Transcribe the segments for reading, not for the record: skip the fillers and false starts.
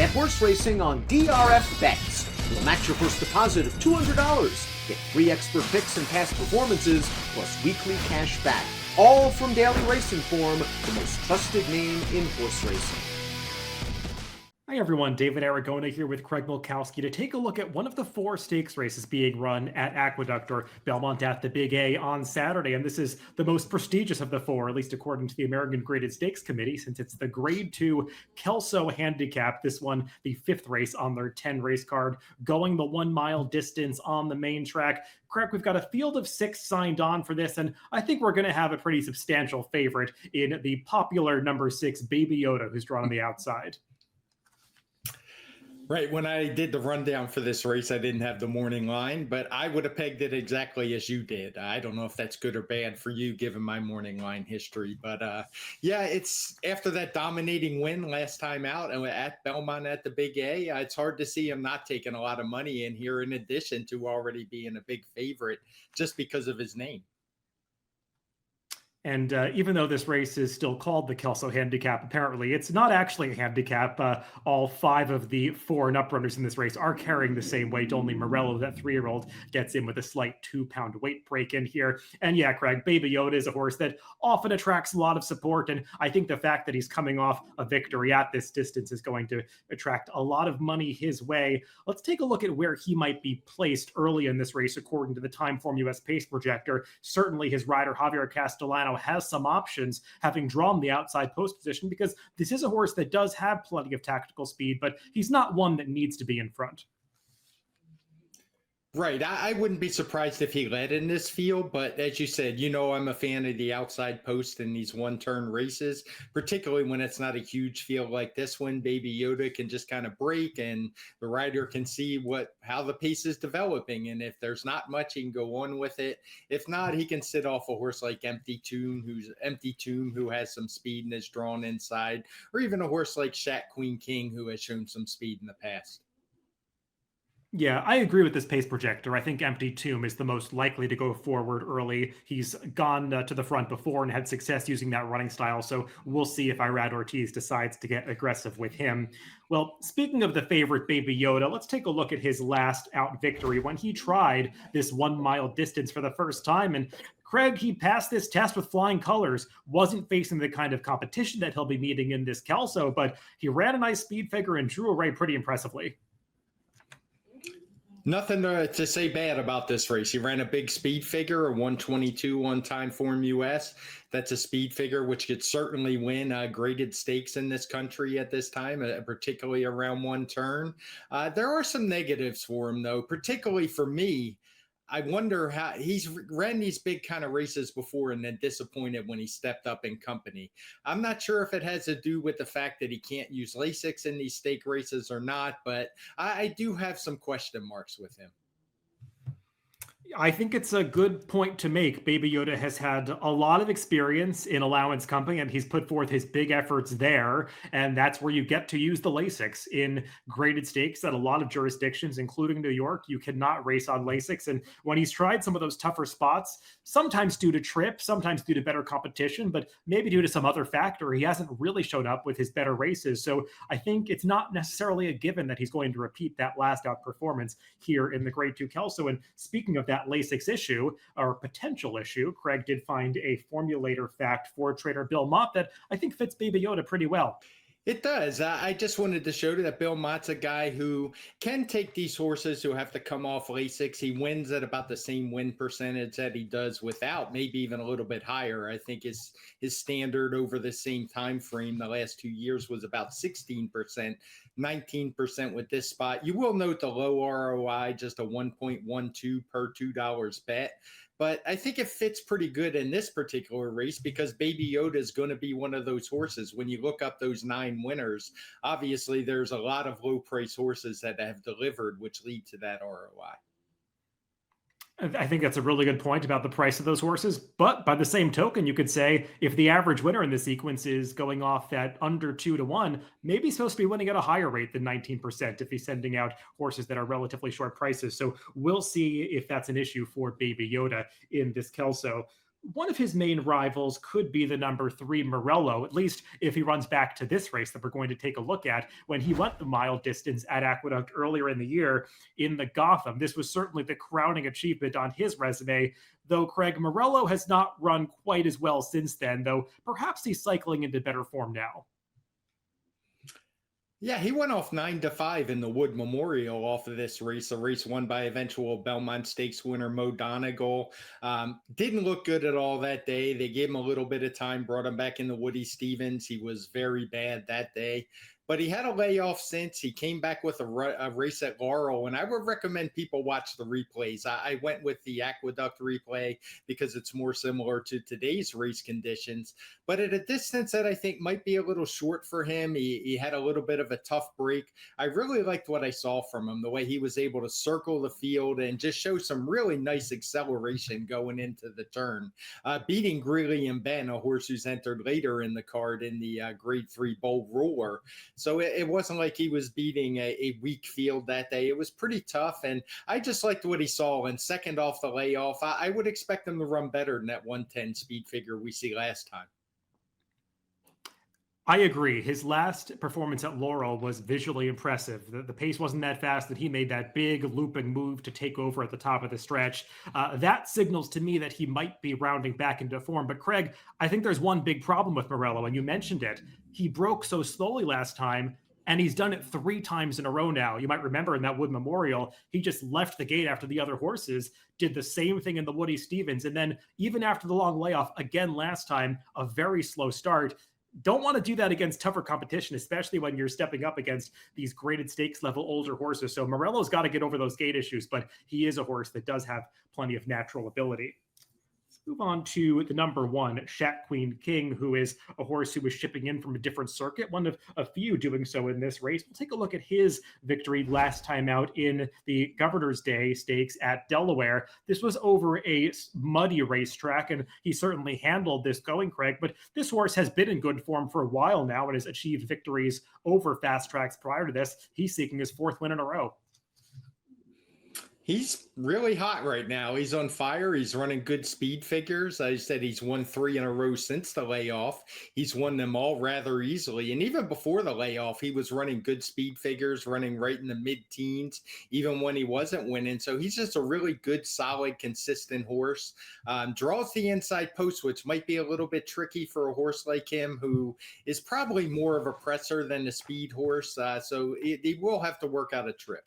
Bet horse racing on DRF Bets. We'll match your first deposit of $200. Get free expert picks and past performances, plus weekly cash back. All from Daily Racing Form, the most trusted name in horse racing. Hi everyone, David Aragona here with Craig Milkowski to take a look at one of the 4 stakes races being run at Aqueduct or Belmont at the Big A on Saturday. And this is the most prestigious of the 4, at least according to the American Graded Stakes Committee, since it's the Grade 2 Kelso Handicap. This one, the 5th race on their 10 race card, going the 1 mile distance on the main track. Craig, we've got a field of 6 signed on for this, and I think we're going to have a pretty substantial favorite in the popular number 6 Baby Yoda, who's drawn on the outside. Right. When I did the rundown for this race, I didn't have the morning line, but I would have pegged it exactly as you did. I don't know if that's good or bad for you, given my morning line history. But yeah, it's after that dominating win last time out at Belmont at the Big A, it's hard to see him not taking a lot of money in here, in addition to already being a big favorite just because of his name. And even though this race is still called the Kelso Handicap, apparently it's not actually a handicap. All 5 of the 4 and up runners in this race are carrying the same weight. Only Morello, that 3-year-old, gets in with a slight 2-pound weight break in here. And yeah, Craig, Baby Yoda is a horse that often attracts a lot of support. And I think the fact that he's coming off a victory at this distance is going to attract a lot of money his way. Let's take a look at where he might be placed early in this race, according to the Timeform US Pace Projector. Certainly his rider, Javier Castellano, has some options, having drawn the outside post position, because this is a horse that does have plenty of tactical speed, but he's not one that needs to be in front. Right. I wouldn't be surprised if he led in this field, but as you said, I'm a fan of the outside post in these one-turn races, particularly when it's not a huge field like this one. Baby Yoda can just kind of break, and the rider can see how the pace is developing. And if there's not much, he can go on with it. If not, he can sit off a horse like Empty Tomb, who has some speed and is drawn inside, or even a horse like Shat Queen King, who has shown some speed in the past. Yeah, I agree with this pace projector. I think Empty Tomb is the most likely to go forward early. He's gone to the front before and had success using that running style, so we'll see if Irad Ortiz decides to get aggressive with him. Well, speaking of the favorite Baby Yoda, let's take a look at his last out victory when he tried this 1 mile distance for the first time. And Craig, he passed this test with flying colors, wasn't facing the kind of competition that he'll be meeting in this Kelso, but he ran a nice speed figure and drew away pretty impressively. Nothing to say bad about this race. He ran a big speed figure, a 122 on Timeform US. That's a speed figure which could certainly win graded stakes in this country at this time, particularly around one turn. There are some negatives for him, though, particularly for me. I wonder how he's ran these big kind of races before and then disappointed when he stepped up in company. I'm not sure if it has to do with the fact that he can't use Lasix in these stake races or not, but I do have some question marks with him. I think it's a good point to make. Baby Yoda has had a lot of experience in allowance company, and he's put forth his big efforts there. And that's where you get to use the Lasix in graded stakes at a lot of jurisdictions, including New York. You cannot race on Lasix. And when he's tried some of those tougher spots, sometimes due to trip, sometimes due to better competition, but maybe due to some other factor, he hasn't really shown up with his better races. So I think it's not necessarily a given that he's going to repeat that last out performance here in the Grade 2 Kelso. And speaking of that Lasix issue, or potential issue, Craig did find a formulator fact for trader Belmont that I think fits Baby Yoda pretty well. It does. I just wanted to show you that Belmont's a guy who can take these horses who have to come off Lasix. He wins at about the same win percentage that he does without, maybe even a little bit higher. I think his standard over the same time frame the last 2 years was about 16%, 19% with this spot. You will note the low ROI, just a 1.12 per $2 bet. But I think it fits pretty good in this particular race because Baby Yoda is going to be one of those horses. When you look up those 9 winners, obviously there's a lot of low price horses that have delivered, which lead to that ROI. I think that's a really good point about the price of those horses. But by the same token, you could say if the average winner in the sequence is going off at under 2-1, maybe he's supposed to be winning at a higher rate than 19% if he's sending out horses that are relatively short prices. So we'll see if that's an issue for Baby Yoda in this Kelso. One of his main rivals could be the number 3 Morello, at least if he runs back to this race that we're going to take a look at. When he went the mile distance at Aqueduct earlier in the year in the Gotham, this was certainly the crowning achievement on his resume, though Craig Morello has not run quite as well since then, though perhaps he's cycling into better form now. Yeah, he went off 9-5 in the Wood Memorial off of this race, a race won by eventual Belmont Stakes winner Mo Donegal. Didn't look good at all that day. They gave him a little bit of time, brought him back in the Woody Stevens. He was very bad that day. But he had a layoff since. He came back with a race at Laurel, and I would recommend people watch the replays. I went with the Aqueduct replay because it's more similar to today's race conditions. But at a distance that I think might be a little short for him, he had a little bit of a tough break. I really liked what I saw from him, the way he was able to circle the field and just show some really nice acceleration going into the turn, beating Greeley and Ben, a horse who's entered later in the card in the Grade 3 Bowl Ruler. So it wasn't like he was beating a weak field that day. It was pretty tough, and I just liked what he saw. And second off the layoff, I would expect him to run better than that 110 speed figure we see last time. I agree. His last performance at Laurel was visually impressive. The pace wasn't that fast, and he made that big looping move to take over at the top of the stretch. That signals to me that he might be rounding back into form. But Craig, I think there's one big problem with Morello, and you mentioned it. He broke so slowly last time, and he's done it 3 times in a row now. You might remember in that Wood Memorial, he just left the gate after the other horses, did the same thing in the Woody Stevens, and then even after the long layoff, again last time, a very slow start. Don't want to do that against tougher competition, especially when you're stepping up against these graded stakes level older horses. So Morello's got to get over those gate issues, but he is a horse that does have plenty of natural ability. Let's move on to the number 1, Shat Queen King, who is a horse who was shipping in from a different circuit, one of a few doing so in this race. We'll take a look at his victory last time out in the Governor's Day Stakes at Delaware. This was over a muddy racetrack, and he certainly handled this going, Craig, but this horse has been in good form for a while now and has achieved victories over fast tracks prior to this. He's seeking his 4th win in a row. He's really hot right now. He's on fire. He's running good speed figures. I said he's won 3 in a row since the layoff. He's won them all rather easily. And even before the layoff, he was running good speed figures, running right in the mid-teens, even when he wasn't winning. So he's just a really good, solid, consistent horse. Draws the inside post, which might be a little bit tricky for a horse like him, who is probably more of a presser than a speed horse. So he will have to work out a trip.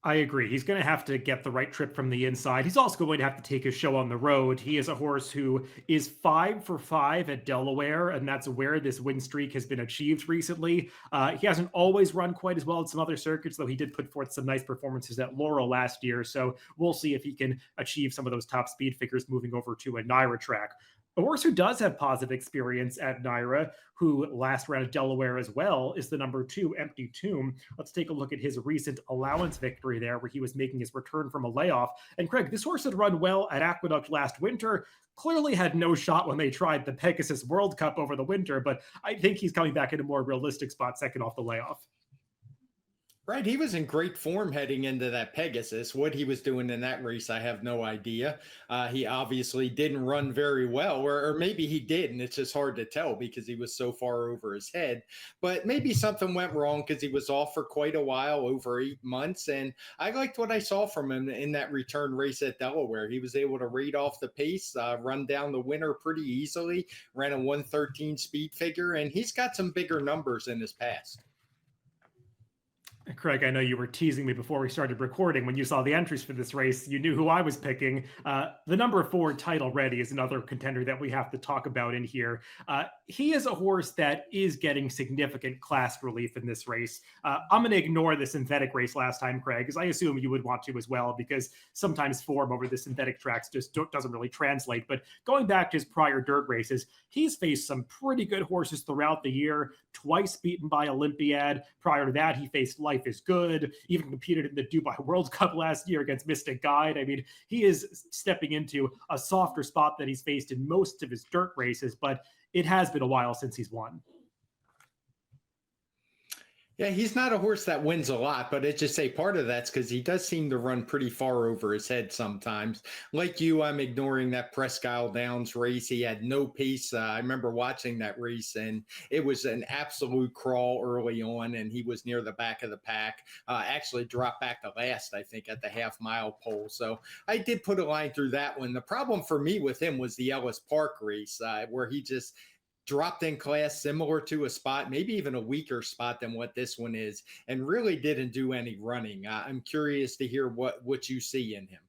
I agree. He's going to have to get the right trip from the inside. He's also going to have to take his show on the road. He is a horse who is 5 for 5 at Delaware, and that's where this win streak has been achieved recently. He hasn't always run quite as well at some other circuits, though he did put forth some nice performances at Laurel last year. So we'll see if he can achieve some of those top speed figures moving over to a NYRA track. A horse who does have positive experience at NYRA, who last ran at Delaware as well, is the number 2, Empty Tomb. Let's take a look at his recent allowance victory there, where he was making his return from a layoff. And Craig, this horse had run well at Aqueduct last winter, clearly had no shot when they tried the Pegasus World Cup over the winter, but I think he's coming back in a more realistic spot second off the layoff. Right. He was in great form heading into that Pegasus. What he was doing in that race, I have no idea. He obviously didn't run very well, or maybe he did, and it's just hard to tell because he was so far over his head. But maybe something went wrong because he was off for quite a while, over 8 months. And I liked what I saw from him in that return race at Delaware. He was able to rate off the pace, run down the winner pretty easily, ran a 113 speed figure, and he's got some bigger numbers in his past. Craig, I know you were teasing me before we started recording. When you saw the entries for this race, you knew who I was picking. The number 4, Title Ready, is another contender that we have to talk about in here. He is a horse that is getting significant class relief in this race. I'm going to ignore the synthetic race last time, Craig, because I assume you would want to as well, because sometimes form over the synthetic tracks just doesn't really translate. But going back to his prior dirt races, he's faced some pretty good horses throughout the year, twice beaten by Olympiad. Prior to that, he faced Life is Good, even competed in the Dubai World Cup last year against Mystic Guide. I mean, he is stepping into a softer spot that he's faced in most of his dirt races, but it has been a while since he's won. Yeah, he's not a horse that wins a lot, but it's just say part of that's because he does seem to run pretty far over his head sometimes. Like you, I'm ignoring that Presque Isle Downs race. He had no pace. I remember watching that race, and it was an absolute crawl early on, and he was near the back of the pack. Actually, dropped back to last, I think, at the half-mile pole. So I did put a line through that one. The problem for me with him was the Ellis Park race, where he just dropped in class similar to a spot, maybe even a weaker spot than what this one is, and really didn't do any running. I'm curious to hear what you see in him.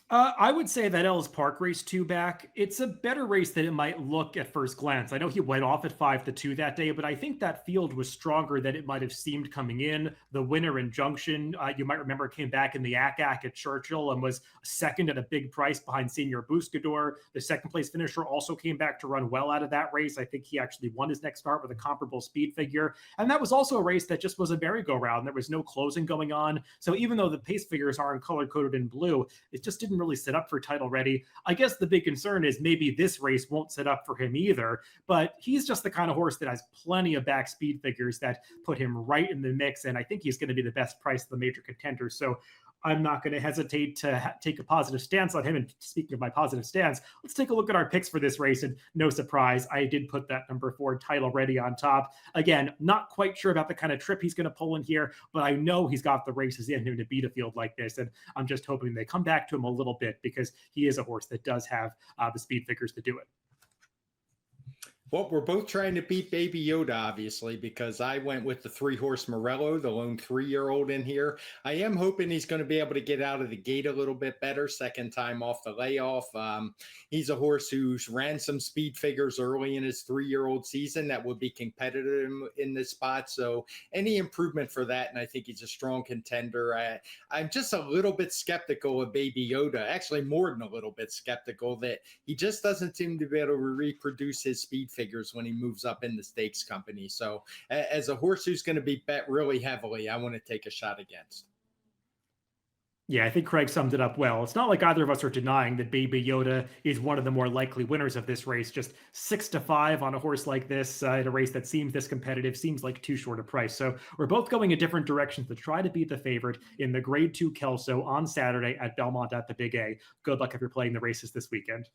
I would say that Ellis Park race two back, it's a better race than it might look at first glance. I know he went off at 5-2 that day, but I think that field was stronger than it might have seemed coming in. The winner in Junction, you might remember, came back in the ACAC at Churchill and was second at a big price behind Senior Buscador. The second place finisher also came back to run well out of that race. I think he actually won his next start with a comparable speed figure. And that was also a race that just was a merry-go-round. There was no closing going on. So even though the pace figures aren't color-coded in blue, it just didn't really set up for title ready. I guess the big concern is maybe this race won't set up for him either, but he's just the kind of horse that has plenty of back speed figures that put him right in the mix, and I think he's going to be the best price of the major contenders. So I'm not going to hesitate to take a positive stance on him. And speaking of my positive stance, let's take a look at our picks for this race. And no surprise, I did put that number 4 title ready on top. Again, not quite sure about the kind of trip he's going to pull in here, but I know he's got the races in him to beat a field like this. And I'm just hoping they come back to him a little bit because he is a horse that does have the speed figures to do it. Well, we're both trying to beat Baby Yoda, obviously, because I went with the 3-horse Morello, the lone 3-year-old in here. I am hoping he's going to be able to get out of the gate a little bit better, second time off the layoff. He's a horse who's ran some speed figures early in his 3-year-old season that would be competitive in this spot. So any improvement for that, and I think he's a strong contender. I'm just a little bit skeptical of Baby Yoda, actually more than a little bit skeptical, that he just doesn't seem to be able to reproduce his speed figures when he moves up in the stakes company. So as a horse who's going to be bet really heavily, I want to take a shot against. Yeah, I think Craig summed it up well. It's not like either of us are denying that Baby Yoda is one of the more likely winners of this race. Just 6-5 on a horse like this in a race that seems this competitive seems like too short a price. So we're both going in different directions to try to beat the favorite in the Grade 2 Kelso on Saturday at Belmont at the Big A. Good luck if you're playing the races this weekend.